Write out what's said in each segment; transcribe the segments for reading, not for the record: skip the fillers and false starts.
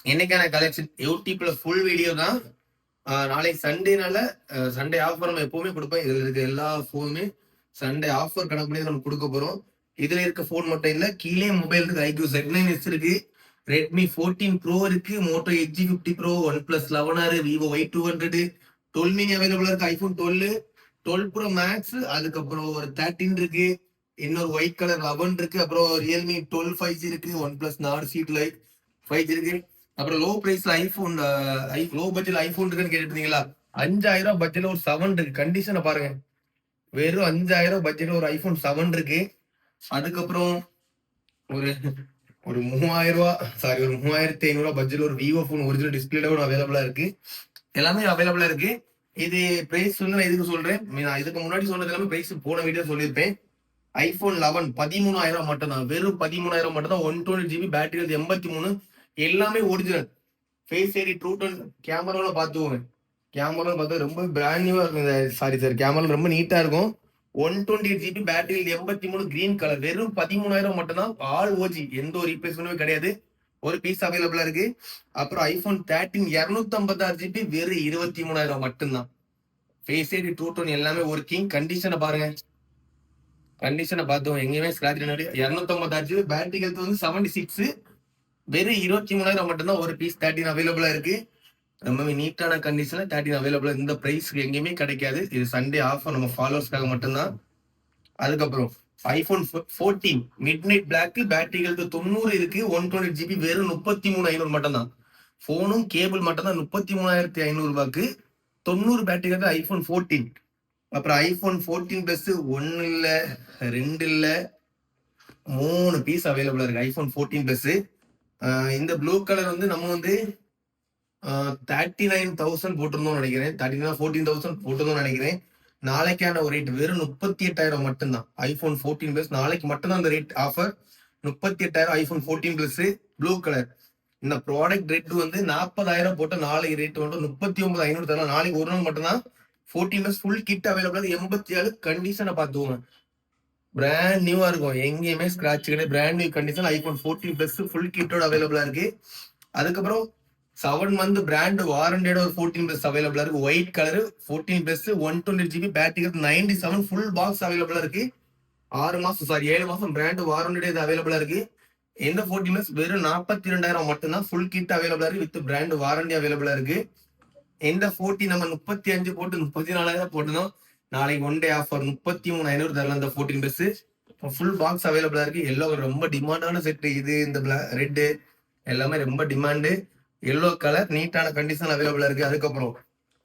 என்னைக்கான collection யூடியூப்ல full video தான். நாளைக்கு சண்டேனால சண்டே ஆஃபர் நம்ம எப்பவுமே கொடுப்போம். இதுல இருக்க எல்லா ஃபோனுமே சண்டே ஆஃபர் கணக்கு பண்ணி நம்ம கொடுக்க போறோம். இதுல இருக்க ஃபோன் மட்டும் இல்ல, கீழே மொபைல் இருக்கு. ஐக்யூ Z9S இருக்கு, ரெட்மி 14 ப்ரோ இருக்கு, Moto Edge 50 Pro, OnePlus 11, Vivo Y200, 12 mini அவைலபிளா இருக்கு, ஐபோன் 12, 12 ப்ரோ மேக்ஸ், அதுக்கப்புறம் ஒரு 13 இருக்கு, இன்னொரு ஒயிட் கலர் 11 இருக்கு, அப்புறம் ரியல்மி 12 5G இருக்கு, OnePlus Nord CE Lite 5G இருக்கு. அப்புறம் லோ பிரைஸ்ல ஐபோன், லோ பட்ஜெட் ஐபோன் இருக்குன்னு கேட்டுருந்தீங்களா? 5000 பட்ஜெட்ல ஒரு 7 இருக்கு. கண்டிஷனை பாருங்க, வெறும் 5000 பட்ஜெட்ல ஒரு ஐபோன் 7 இருக்கு. அதுக்கப்புறம் ஒரு ஒரு 3000 ரூபா, சாரி, ஒரு 3500 பட்ஜெட்ல ஒரு விவோ போன் ஒரிஜினல் டிஸ்பிளேல கூட அவைலபிளா இருக்கு. எல்லாமே அவைலபிளா இருக்கு. இது பிரைஸ் வந்து நான் எதுக்கு சொல்றேன், நான் இதுக்கு முன்னாடி சொன்னது எல்லாமே பிரைஸ் போன வீடியோ சொல்லியிருப்பேன். ஐபோன் 11 13,000 மட்டும் தான், வெறும் 13,000 மட்டும் தான். 120GB பேட்டரி, 83, எல்லாமே original. Face ID, True Tone, கேமரால பார்த்துக்கோங்க. கேமரா பார்த்தா ரொம்ப பிராண்ட் நியூவா இருக்கும். சாரி சார், கேமரா ரொம்ப நீட்டா இருக்கும். 128GB பேட்டரி, 83, கிரீன் கலர், வெறும் 13,000 மட்டும் தான். ஆல் ஓஜி, எந்த ஒரு ரீப்ளேஸ்மெண்ட்டுமே கிடையாது. ஒரு பீஸ் அவைலபிளா இருக்கு. அப்புறம் ஐபோன் 13 256GB, வெறும் 23,000 மட்டும்தான். ஃபேஸ் ஐடி, ட்ரூ டோன் எல்லாமே ஒர்க்கிங். கண்டிஷனை பாருங்க, கண்டிஷனை பார்த்தோம், எங்கேயுமே ஸ்கிராச் 256GB பேட்டரி ஹெல்த் வந்து 76, வெறும் 23,000 மட்டும்தான். ஒரு பீஸ் 13 அவைலபிளா இருக்கு. ரொம்பவே நீட்டான கண்டிஷன்ல 13 அவைலபிளா. இந்த பிரைஸ்க்கு எங்கேயுமே கிடைக்காது. இது சண்டே ஆஃபர், நம்ம ஃபாலோவர்ஸ்க்காக மட்டும்தான். அதுக்கப்புறம் iPhone 14 midnight black, battery health 90 இருக்கு, 120GB, வெறும் 33,500 மட்டும்தான். போனும் கேபிள் மட்டும் தான், 33,500 ரூபாய்க்கு 90 பேட்டரி ஹெல்த் ஐபோன் 14. அப்புறம் ஐபோன் 14 பிளஸ் 1 இல்ல, 2 இல்ல, 3 பீஸ் அவைலபிளா இருக்கு ஐபோன் 14 பிளஸ். இந்த ப்ளூ கலர் வந்து நம்ம வந்து 39,000 போட்டிருந்தோம்னு நினைக்கிறேன். 14,000 போட்டிருந்தோம்னு நினைக்கிறேன். நாளைக்கான ஒரு ரேட் வெறும் 38,000 மட்டும்தான். ஐபோன் 14 பிளஸ் நாளைக்கு மட்டும்தான் அந்த rate offer. 38,000 iPhone 14 plus blue colour. இந்த ப்ராடக்ட் ரேட் வந்து 40,000 போட்டு நாளைக்கு ரேட் வந்து 39,500 தரலாம். நாளைக்கு ஒரு நாள் மட்டும்தான் 14 பிளஸ் ஃபுல் கிட் அவைலபிள். 87 கண்டிஷனை பார்த்துவோங்க, பிராண்ட் நியூவா இருக்கும், எங்கேயுமே ஸ்கிராட்ச் கிடையாது. Brand new condition iPhone 14 plus full கிட்டோட அவைலபிளா இருக்கு. அதுக்கப்புறம் 7 மந்த் பிராண்ட் வாரண்டியோட ஒரு 14 பிளஸ் அவைலபிளா இருக்கு. White colour 14 plus 120GB battery 97, full box அவைலபிளா இருக்கு. 6 மாசம், சாரி 7 மாசம் பிராண்ட் வாரண்டியோட அவைலபிளா இருக்கு. எந்த 14 பிளஸ் வெறும் 42,000 மட்டும்தான். ஃபுல் கிட் அவைலபிளா இருக்கு, வித் பிராண்ட் வாரண்டி அவைலபிளா இருக்கு. எந்த 14 நம்ம 35 போட்டு 34,000 போட்டுனோம். நாளைக்கு ஒன் டே ஆஃபர் 33,500 தரலாம். இந்த 14 பிளஸ் ஃபுல் பாக்ஸ் அவைலபிளா இருக்கு. எல்லோ ரொம்ப டிமாண்டான செட் இது. இந்த ரெட் எல்லாமே ரொம்ப டிமாண்டு. எல்லோ கலர் நீட்டான கண்டிஷன் அவைலபிளா இருக்கு. அதுக்கப்புறம்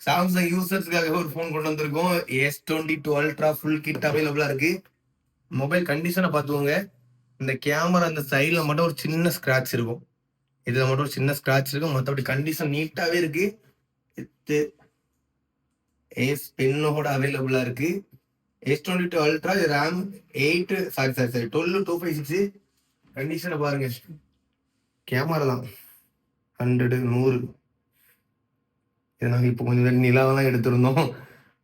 சாம்சங் யூசர்ஸ்க்காக ஒரு போன் கொண்டு வந்திருக்கோம். S22 அல்ட்ரா ஃபுல் கிட் அவைலபிளா இருக்கு. மொபைல் கண்டிஷனை பார்த்துக்கோங்க. இந்த கேமரா அந்த சைட்ல மட்டும் ஒரு சின்ன ஸ்கிராட்ச் இருக்கும், இதுல மட்டும் ஒரு சின்ன ஸ்கிராட்ச் இருக்கும். மற்றபடி கண்டிஷன் நீட்டாவே இருக்கு. ஏஸ் பென்னோட அவைலபிளா இருக்கு. S22 ultra, RAM 8, sorry 12 256. கண்டிஷனை பாருங்க, கேமரா தான் 100 100. நாங்கள் இப்போ கொஞ்சம் நிலாவெல்லாம் எடுத்திருந்தோம்.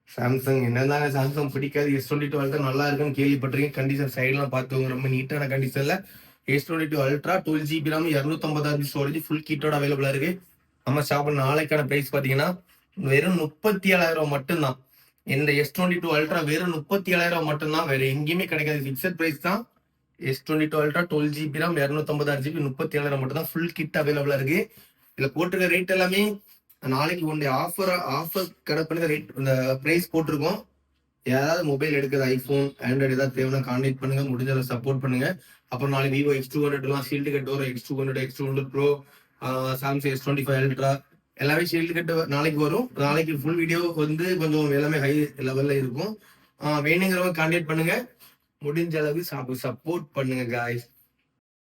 சாம்சங் என்னதாங்க சாம்சங் பிடிக்காது, S22 அல்ட்ரா நல்லா இருக்குன்னு கேள்விப்பட்டிருக்கேன். கண்டிஷன் சைட்லாம் பார்த்துவங்க, ரொம்ப நீட்டான கண்டிஷன்ல S22 ultra 12GB RAM, 256 storage, full கிட்டோட அவைலபிளா இருக்கு. நம்ம ஷாப் நாளைக்கான பிரைஸ் பார்த்தீங்கன்னா வெறும் 37,000 மட்டும்தான். இந்த S22 அல்ட்ரா வெறும் 37,000 மட்டும்தான், வேற எங்கேயுமே கிடைக்காது. ஃபிக்ஸட் பிரைஸ் தான். S22 ultra 12GB RAM, 256GB, 37,000 மட்டும் தான். ஃபுல் கிட் அவைலபிளா இருக்கு. இதுல போட்டிருக்க ரேட் எல்லாமே நாளைக்கு ஒன் டே ஆஃபர் கனெக்ட் பண்ணி ரேட், இந்த பிரைஸ் போட்டிருக்கோம். யாராவது மொபைல் எடுக்கிறது, ஐபோன் ஆண்ட்ராய்டு ஏதாவது தேவைன்னா கான்டாக்ட் பண்ணுங்க, முடிஞ்ச சப்போர்ட் பண்ணுங்க. அப்புறம் நாளைக்கு விவோ X200 ஷீல்டு கட் வரும். X200 bro, Samsung S25 ultra எல்லாமே ஷீல்டு கட் நாளைக்கு வரும். நாளைக்கு ஃபுல் வீடியோ வந்து கொஞ்சம் எல்லாமே ஹை லெவல்ல இருக்கும். வேணுங்கிறவங்க கான்டாக்ட் பண்ணுங்க, முடிஞ்ச அளவு சப்போர்ட் பண்ணுங்க காய்ஸ்.